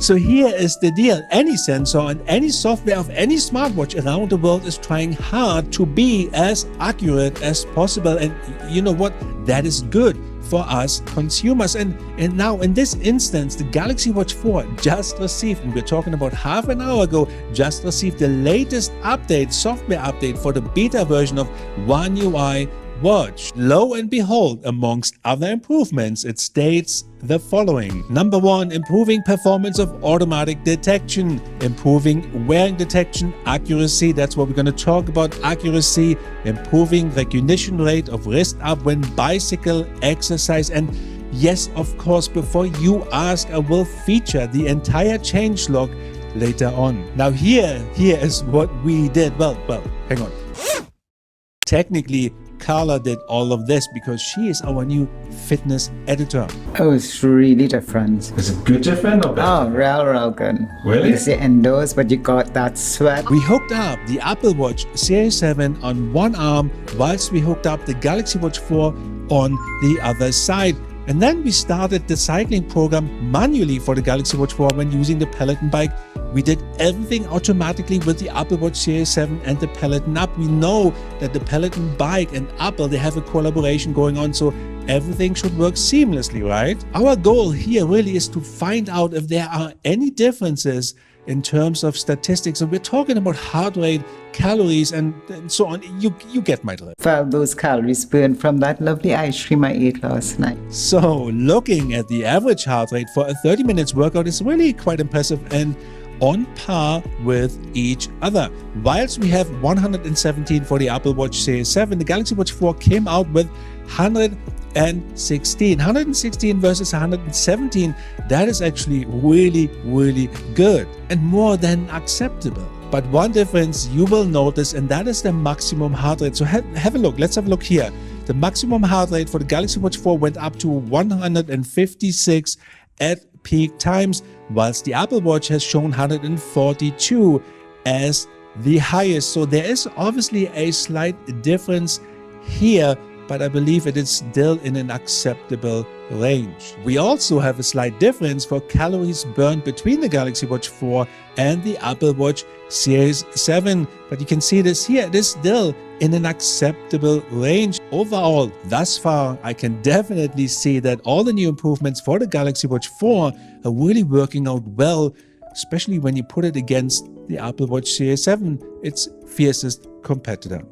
So here is the deal. Any sensor and any software of any smartwatch around the world is trying hard to be as accurate as possible. And you know what? That is good for us consumers. And now in this instance, the Galaxy Watch 4 just received, and we're talking about half an hour ago, just received the latest update, software update for the beta version of One UI Watch. Lo and behold, amongst other improvements, it states the following. Number 1, improving performance of automatic detection, improving wearing detection accuracy. That's what we're going to talk about, accuracy, improving recognition rate of wrist up when bicycle exercise. And yes, of course, before you ask, I will feature the entire changelog later on. Now here is what we did. Well, hang on. Technically, Carla did all of this because she is our new fitness editor. Oh, it's really different. Is it good different or bad? Oh, real good. Really? You see indoors, but you got that sweat. We hooked up the Apple Watch Series 7 on one arm whilst we hooked up the Galaxy Watch 4 on the other side. And then we started the cycling program manually for the Galaxy Watch 4 when using the Peloton bike. We did everything automatically with the Apple Watch Series 7 and the Peloton Up. We know that the Peloton bike and Apple, they have a collaboration going on, so everything should work seamlessly, right? Our goal here really is to find out if there are any differences in terms of statistics. And we're talking about heart rate, calories, and so on. You get my drift. Felt those calories burned from that lovely ice cream I ate last night. So looking at the average heart rate for a 30 minutes workout is really quite impressive and on par with each other. Whilst we have 117 for the Apple Watch Series 7, the Galaxy Watch 4 came out with 116 versus 117. That is actually really good and more than acceptable. But one difference you will notice, and that is the maximum heart rate. So have a look. Let's have a look here. The maximum heart rate for the Galaxy Watch 4 went up to 156 at peak times, whilst the Apple Watch has shown 142 as the highest. So there is obviously a slight difference here, but I believe it is still in an acceptable range. We also have a slight difference for calories burned between the Galaxy Watch 4 and the Apple Watch Series 7, but you can see this here, it is still in an acceptable range. Overall, thus far, I can definitely see that all the new improvements for the Galaxy Watch 4 are really working out well, especially when you put it against the Apple Watch Series 7, its fiercest competitor.